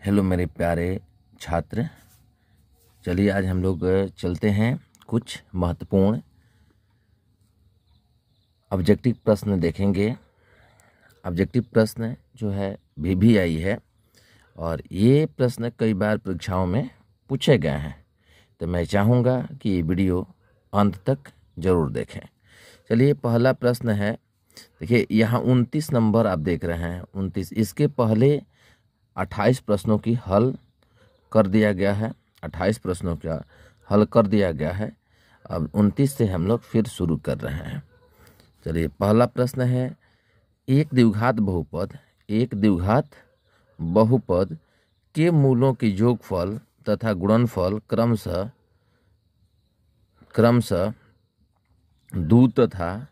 Hello मेरे प्यारे छात्र, चलिए आज हम लोग चलते हैं कुछ महत्वपूर्ण ऑब्जेक्टिव प्रश्न देखेंगे। ऑब्जेक्टिव प्रश्न जो है VVI है और ये प्रश्न कई बार परीक्षाओं में पूछे गए हैं, तो मैं चाहूँगा कि ये वीडियो अंत तक ज़रूर देखें। चलिए पहला प्रश्न है, देखिए यहाँ 29 नंबर आप देख रहे हैं, 29। इसके पहले 28 प्रश्नों की हल कर दिया गया है, 28 प्रश्नों का हल कर दिया गया है। अब 29 से हम लोग फिर शुरू कर रहे हैं। चलिए पहला प्रश्न है, एक द्विघात बहुपद के मूलों के योगफल तथा गुणनफल क्रमशः 2 तथा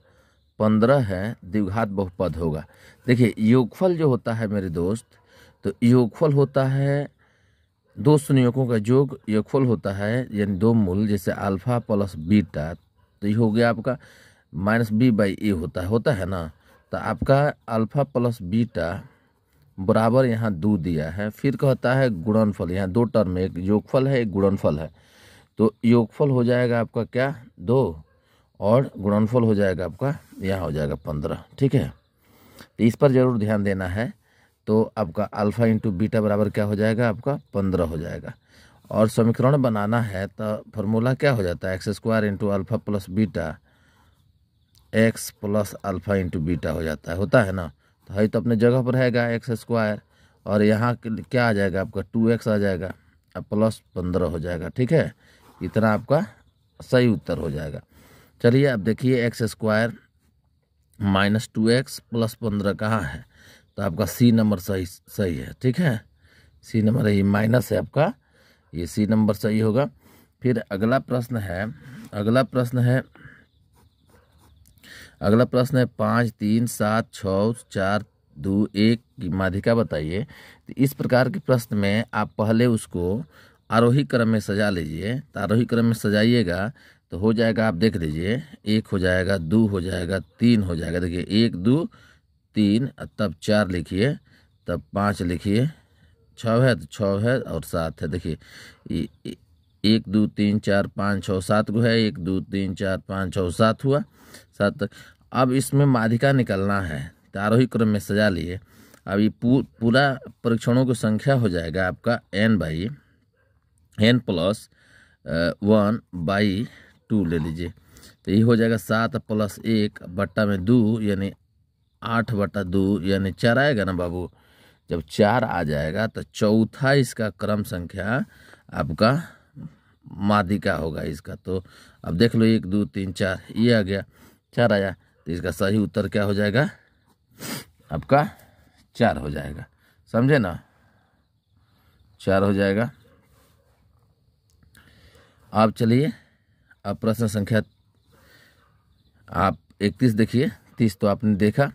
15 है, द्विघात बहुपद होगा। देखिए योगफल जो होता है मेरे दोस्त, तो योगफल होता है दो संयुग्मों का योगफल होता है, यानी दो मूल, जैसे अल्फा प्लस बीटा, तो ये हो गया आपका -b/a होता है ना। तो आपका अल्फा प्लस बीटा बराबर यहाँ 2 दिया है। फिर कहता है गुणनफल, यहाँ 2 टर्म में, एक योगफल है एक गुणनफल है। तो योगफल हो जाएगा आपका क्या 2 और गुणनफल हो जाएगा आपका यहाँ हो जाएगा 15। ठीक है, तो इस पर जरूर ध्यान देना है। तो आपका अल्फा इंटू बीटा बराबर क्या हो जाएगा, आपका 15 हो जाएगा। और समीकरण बनाना है तो फॉर्मूला क्या हो जाता है, x² into alpha plus beta, x plus alpha into beta हो जाता है, होता है ना। तो है तो अपने जगह पर रहेगा x², और यहाँ क्या आ जाएगा आपका 2x आ जाएगा, अब प्लस 15 हो जाएगा। ठीक है, इतना आपका सही उत्तर हो जाएगा। चलिए अब देखिए x² माइनस 2x प्लस 15 कहाँ है, तो आपका C नंबर सही है। ठीक है, C नंबर ये माइनस है आपका, ये C नंबर सही होगा। फिर अगला प्रश्न है 5, 3, 7, 6, 4, 2, 1 की माध्यिका बताइए। तो इस प्रकार के प्रश्न में आप पहले उसको आरोही क्रम में सजा लीजिए। तो आरोही क्रम में सजाइएगा तो हो जाएगा, आप देख लीजिए, 1 हो जाएगा, 2 हो जाएगा, 3 हो जाएगा। देखिए 1, 2, 3, तब 4 लिखिए, तब 5 लिखिए, 6 है तो 6 है और 7 है। देखिए 1, 2, 3, 4, 5, 6, 7 को है, 1, 2, 3, 4, 5, 6, 7 हुआ, 7 तक। अब इसमें माध्यिका निकलना है, तो आरोही क्रम में सजा लिए। अब ये पूरा परीक्षणों की संख्या हो जाएगा आपका n प्लस 1/2 ले लीजिए। तो ये हो जाएगा 7 प्लस 1 बट्टा में 2, यानी 8/2, यानी 4 आएगा ना बाबू। जब 4 आ जाएगा तो चौथा इसका क्रम संख्या आपका माध्यिका होगा इसका। तो अब देख लो 1, 2, 3, 4 ये आ गया, 4 आया, तो इसका सही उत्तर क्या हो जाएगा, आपका 4 हो जाएगा। समझे ना, 4 हो जाएगा। अब चलिए अब प्रश्न संख्या आप 31 देखिए। 30 तो आपने देखा।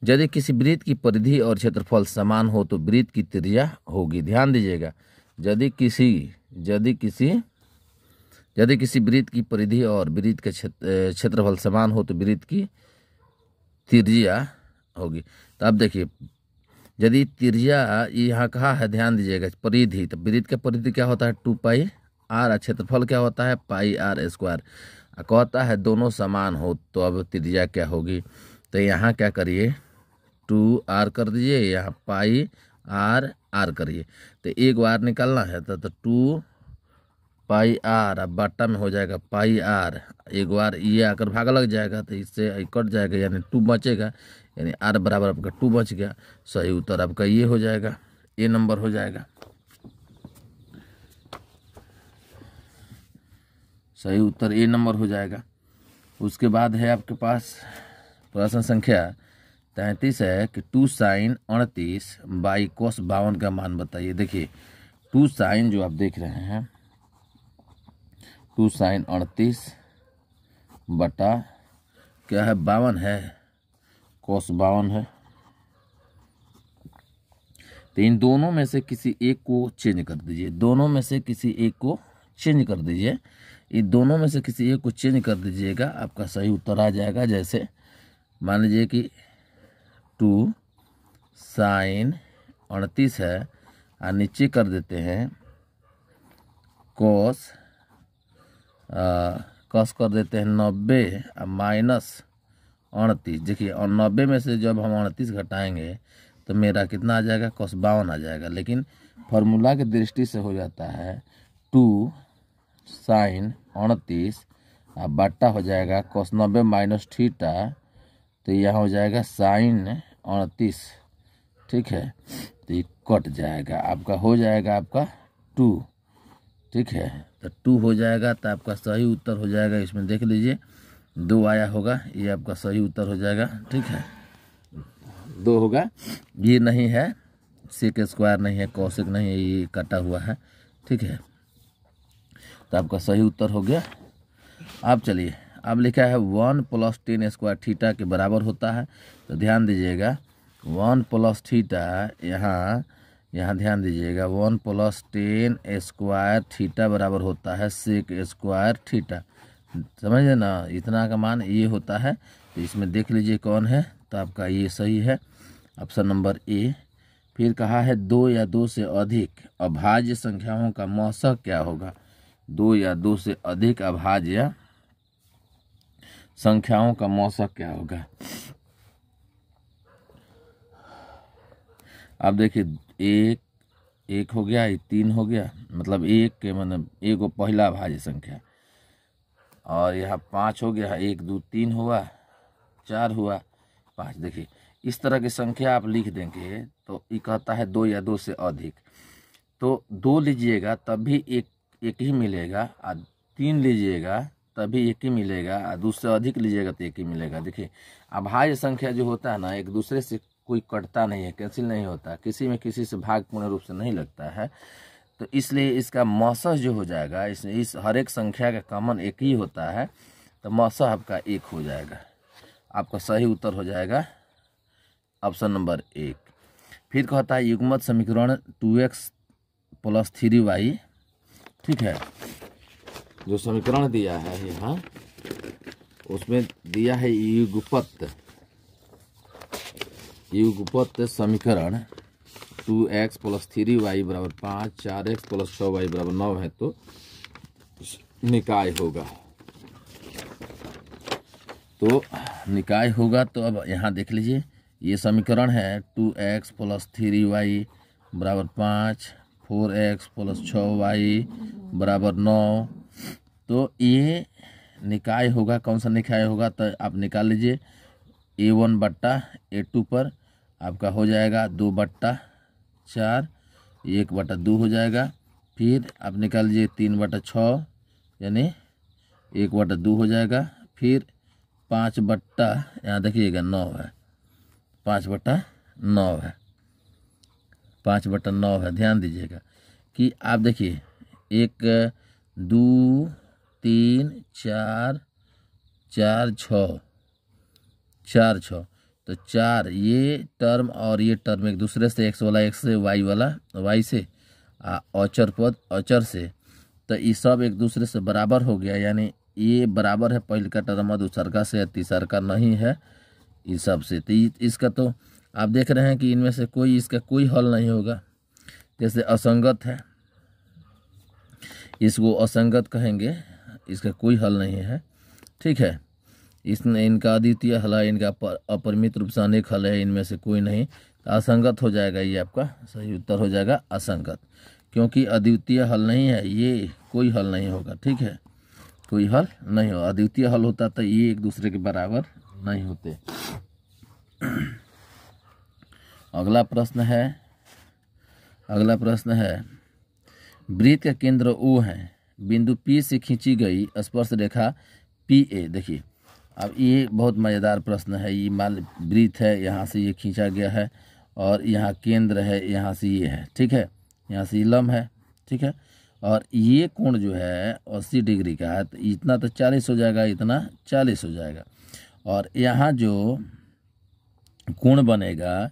यदि किसी वृत्त की परिधि और क्षेत्रफल समान हो तो वृत्त की त्रिज्या होगी। ध्यान दीजिएगा, यदि किसी वृत्त की परिधि और वृत्त के क्षेत्रफल समान हो तो वृत्त की त्रिज्या होगी। तो अब देखिए, यदि त्रिज्या यहाँ कहा है, ध्यान दीजिएगा, परिधि, तो वृत्त का परिधि क्या होता है 2πr, और क्षेत्रफल क्या होता है πr²। कहता है दोनों समान हो तो अब त्रिज्या क्या होगी। तो यहाँ क्या करिए, 2r कर दीजिए, यहाँ πr करिए। तो एक बार निकालना है तो 2πr, अब बट्टा में हो जाएगा πr, एक बार ये आकर भागा लग जाएगा तो इससे कट जाएगा, यानी 2 बचेगा, यानी r बराबर आपका 2 बच गया। सही उत्तर आपका ये हो जाएगा, A नंबर हो जाएगा। सही उत्तर A नंबर हो जाएगा। उसके बाद है आपके पास प्रश्न संख्या 33 है कि 2 sin 38 cos 52 का मान बताइए। देखिए 2 sin जो आप देख रहे हैं, 2 sin 38 बटा क्या है 52 है, cos 52 है। तो इन दोनों में से किसी एक को चेंज कर दीजिए, ये दोनों में से किसी एक को चेंज कर दीजिएगा, आपका सही उत्तर आ जाएगा। जैसे मान लीजिए कि 2 sin 38 है और नीचे कर देते हैं कॉस कर देते हैं 90 और माइनस 38। देखिए और 90 में से जब हम 38 घटाएंगे तो मेरा कितना आ जाएगा, cos 52 आ जाएगा। लेकिन फार्मूला की दृष्टि से हो जाता है 2 sin 38 और बट्टा हो जाएगा cos 90 माइनस थीटा, तो यहाँ हो जाएगा sin 38। ठीक है, तो ये कट जाएगा, आपका हो जाएगा आपका 2। ठीक है, तो 2 हो जाएगा, तो आपका सही उत्तर हो जाएगा। इसमें देख लीजिए 2 आया होगा, ये आपका सही उत्तर हो जाएगा। ठीक है, 2 होगा, ये नहीं है सेक स्क्वायर नहीं है, कौशिक नहीं है, ये कटा हुआ है। ठीक है, तो आपका सही उत्तर हो गया। अब चलिए, अब लिखा है 1 + 10 स्क्वायर थीटा के बराबर होता है। तो ध्यान दीजिएगा 1 + थीटा, यहाँ ध्यान दीजिएगा 1 + 10 स्क्वायर थीटा बराबर होता है सेक स्क्वायर थीटा। समझे ना, इतना का मान ये होता है। तो इसमें देख लीजिए कौन है, तो आपका ये सही है, ऑप्शन नंबर ए। फिर कहा है 2 या 2 से अधिक अभाज्य संख्याओं का मौसक क्या होगा। 2 या 2 से अधिक अभाज्य संख्याओं का मौसक क्या होगा। अब देखिए एक हो गया, 3 हो गया, मतलब एक के मतलब एक को पहला अभाज्य संख्या, और यहाँ 5 हो गया, 1 2 3 हुआ, 4 हुआ, 5। देखिए इस तरह की संख्या आप लिख देंगे तो ये कहता है 2 या 2 से अधिक। तो 2 लीजिएगा तब भी एक ही मिलेगा, और 3 लीजिएगा तभी एक ही मिलेगा, और 2 से अधिक लीजिएगा तो एक ही मिलेगा। देखिए अभाज्य संख्या जो होता है ना, एक दूसरे से कोई कटता नहीं है, कैंसिल नहीं होता, किसी में किसी से भाग पूर्ण रूप से नहीं लगता है। तो इसलिए इसका मौसक जो हो जाएगा, इस हर एक संख्या का कॉमन एक ही होता है, तो मौसक आपका 1 हो जाएगा। आपका सही उत्तर हो जाएगा ऑप्शन नंबर 1। फिर कहता है युग्मत समीकरण 2x + 3y। ठीक है, जो समीकरण दिया है यहाँ उसमें दिया है युगपत समीकरण 2x + 3y = 5, 4x + 6y = 9 है, तो निकाय होगा। तो निकाय होगा, तो अब यहाँ देख लीजिए ये समीकरण है 2x + 3y = 5, 4x + 6y = 9। तो ये निकाय होगा। कौन सा निकाय होगा, तो आप निकाल लीजिए A1 / A2 पर आपका हो जाएगा 2/4, 1/2 हो जाएगा। फिर आप निकाल लीजिए 3/6 यानी 1/2 हो जाएगा। फिर 5 यहाँ देखिएगा 9 है, 5/9 है, 5/9 है। ध्यान दीजिएगा कि आप देखिए 1 2 3 4 4 6 4 6, तो 4 ये टर्म और ये टर्म एक दूसरे से, x वाला x से, y वाला y से, औचर पद औचर से, तो ये सब एक दूसरे से बराबर हो गया। यानी ये बराबर है पहले का टर्म दूसर का से, तीसर का नहीं है इस सब से। तो इसका तो आप देख रहे हैं कि इनमें से कोई इसका कोई हल नहीं होगा। जैसे असंगत है, इसको असंगत कहेंगे, इसका कोई हल नहीं है। ठीक है, इसने इनका अद्वितीय हल है, इनका अपरिमित रूप से अनेक हल है, इनमें से कोई नहीं, तो असंगत हो जाएगा। ये आपका सही उत्तर हो जाएगा असंगत, क्योंकि अद्वितीय हल नहीं है, ये कोई हल नहीं होगा। ठीक है, कोई हल नहीं होगा। अद्वितीय हल होता तो ये एक दूसरे के बराबर नहीं होते। अगला प्रश्न है वृत्त का केंद्र O है, बिंदु P से खींची गई स्पर्श रेखा PA। देखिए अब ये बहुत मज़ेदार प्रश्न है। ये मान वृत्त है, यहाँ से ये खींचा गया है, और यहाँ केंद्र है, यहाँ से ये है। ठीक है, यहाँ से ये लंब है। ठीक है, और ये कोण जो है 80 डिग्री का है, तो इतना तो 40 हो जाएगा, इतना 40 हो जाएगा। और यहाँ जो कोण बनेगा,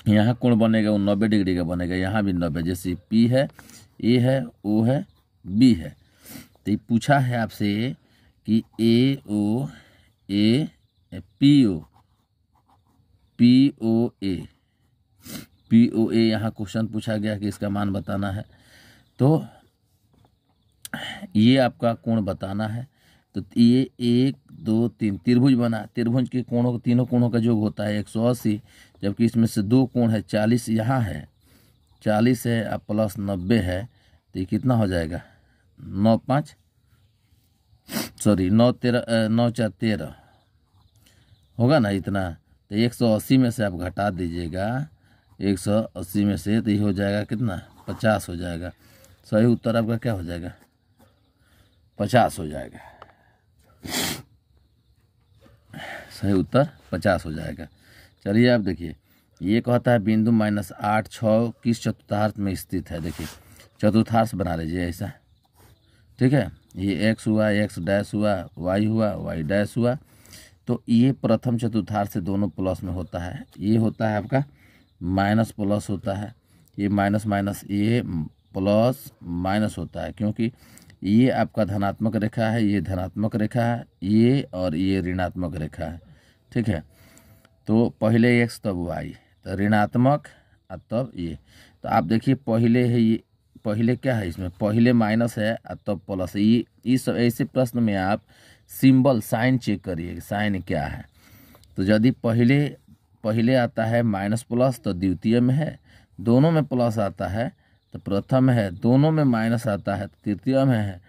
यहाँ कोण बनेगा वो 90 डिग्री का बनेगा। यहाँ भी 90, जैसे P है, A है, O है, B है। तो पूछा है आपसे कि AOA POA POA यहाँ क्वेश्चन पूछा गया कि इसका मान बताना है। तो ये आपका कोण बताना है। तो ये 1 2 3 त्रिभुज बना। त्रिभुज के कोणों, तीनों कोणों का योग होता है 180, जबकि इसमें से 2 कोण है 40 यहाँ है, 40 है अब प्लस 90 है, तो ये कितना हो जाएगा 9 4 13 होगा ना इतना। तो 180 में से आप घटा दीजिएगा 180 में से, तो ये हो जाएगा कितना 50 हो जाएगा। सही उत्तर आपका क्या हो जाएगा 50 हो जाएगा। सही उत्तर 50 हो जाएगा। चलिए आप देखिए, ये कहता है बिंदु -8 6 किस चतुर्थांश में स्थित है। देखिए चतुर्थांश बना लीजिए ऐसा, ठीक है। ये x हुआ, x डैश हुआ, y हुआ, y डैश हुआ। तो ये प्रथम चतुर्थांश से दोनों प्लस में होता है। ये होता है आपका माइनस प्लस होता है, ये माइनस माइनस, ये प्लस माइनस होता है, क्योंकि ये आपका धनात्मक रेखा है, ये धनात्मक रेखा है, ये और ये ऋणात्मक रेखा है, ठीक है। तो पहले x तब y, तो ऋणात्मक और तब ये। तो आप देखिए पहले है ये, पहले क्या है इसमें, पहले माइनस है और तब प्लस है। ये इस ऐसे प्रश्न में आप सिंबल साइन चेक करिए, साइन क्या है। तो यदि पहले आता है माइनस प्लस तो द्वितीय में है, दोनों में प्लस आता है तो प्रथम है, दोनों में माइनस आता है तो तृतीय में है,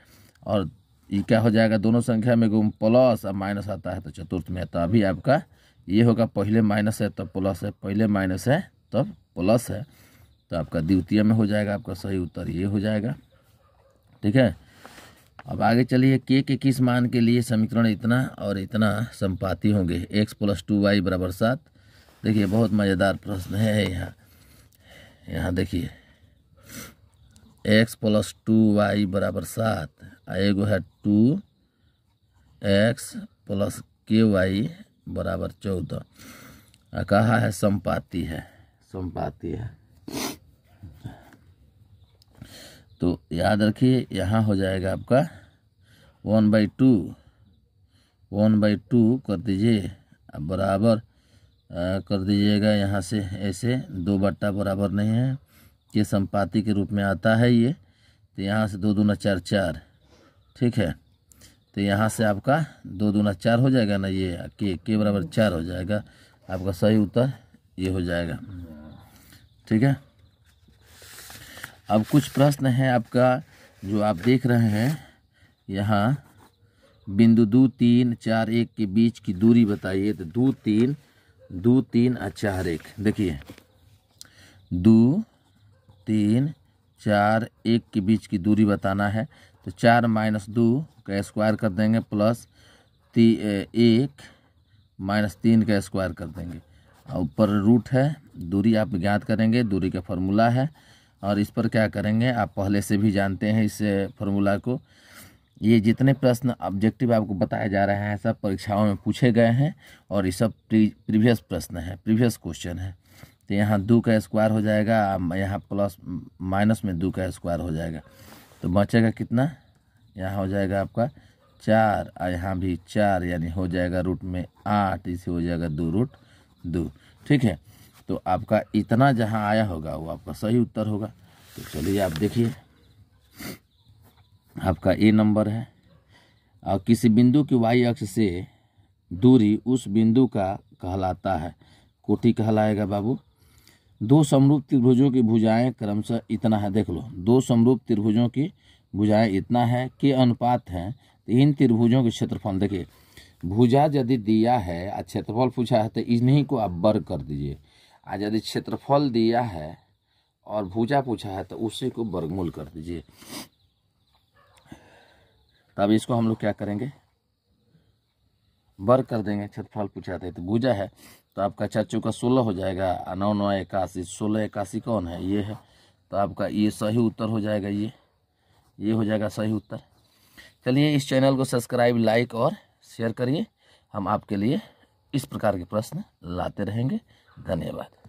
और ये क्या हो जाएगा दोनों संख्या में प्लस और माइनस आता है तो चतुर्थ में है। तो अभी आपका ये होगा पहले माइनस है तब प्लस है, पहले माइनस है तब प्लस है, तो आपका द्वितीय में हो जाएगा। आपका सही उत्तर ये हो जाएगा, ठीक है। अब आगे चलिए, के किस मान के लिए समीकरण इतना और इतना संपाती होंगे। x + 2y = 7। देखिए बहुत मज़ेदार प्रश्न है यहाँ देखिए, x + 2y = 7, एगो है 2x + ky = 14। कहा है संपाती है, संपाती है। तो याद रखिए यहाँ हो जाएगा आपका 1/2 कर दीजिए, अब बराबर कर दीजिएगा यहाँ से ऐसे, 2 बट्टा बराबर नहीं है, ये संपाती के रूप में आता है ये। तो यहाँ से 2 दूना 4 4, ठीक है। तो यहाँ से आपका 2 दूना 4 हो जाएगा ना, ये के बराबर 4 हो जाएगा। आपका सही उत्तर ये हो जाएगा, ठीक है। अब कुछ प्रश्न है आपका जो आप देख रहे हैं यहाँ, बिंदु 2 3 4 1 के बीच की दूरी बताइए। तो 2 3 और 4 1, देखिए 2 3 4 1 के बीच की दूरी बताना है। तो 4 - 2 का स्क्वायर कर देंगे, प्लस 1 - 3 का स्क्वायर कर देंगे, और ऊपर रूट है, दूरी आप ज्ञात करेंगे, दूरी का फॉर्मूला है। और इस पर क्या करेंगे, आप पहले से भी जानते हैं इस फॉर्मूला को। ये जितने प्रश्न ऑब्जेक्टिव आपको बताए जा रहे हैं सब परीक्षाओं में पूछे गए हैं, और ये सब प्रीवियस प्रश्न है, प्रीवियस क्वेश्चन है। तो यहाँ 2 का स्क्वायर हो जाएगा, यहाँ प्लस माइनस में 2 का स्क्वायर हो जाएगा, तो बचेगा कितना, यहाँ हो जाएगा आपका 4, और यहाँ भी 4, यानी हो जाएगा रूट में 8, इसे हो जाएगा 2√2, ठीक है। तो आपका इतना जहाँ आया होगा वो आपका सही उत्तर होगा। तो चलिए आप देखिए, आपका ए नंबर है, और किसी बिंदु की y अक्ष से दूरी उस बिंदु का कहलाता है, कोटि कहलाएगा बाबू। 2 समरूप त्रिभुजों की भुजाएं क्रमशः इतना है, देख लो 2 समरूप त्रिभुजों की भुजाएं इतना है के अनुपात है। तो इन त्रिभुजों के क्षेत्रफल देखिए, भुजा यदि दिया है और क्षेत्रफल पूछा है तो इन्हीं को आप वर्ग कर दीजिए। आज यदि क्षेत्रफल दिया है और भुजा पूछा है तो उसी को वर्गमूल कर दीजिए। तब इसको हम लोग क्या करेंगे, वर्ग कर देंगे। क्षेत्रफल पूछा था तो भुजा है, तो आपका 4 चौका 16 हो जाएगा, 9 9 81, 16 81 कौन है, ये है। तो आपका ये सही उत्तर हो जाएगा, ये हो जाएगा सही उत्तर। चलिए इस चैनल को सब्सक्राइब, लाइक और शेयर करिए। हम आपके लिए इस प्रकार के प्रश्न लाते रहेंगे। धन्यवाद।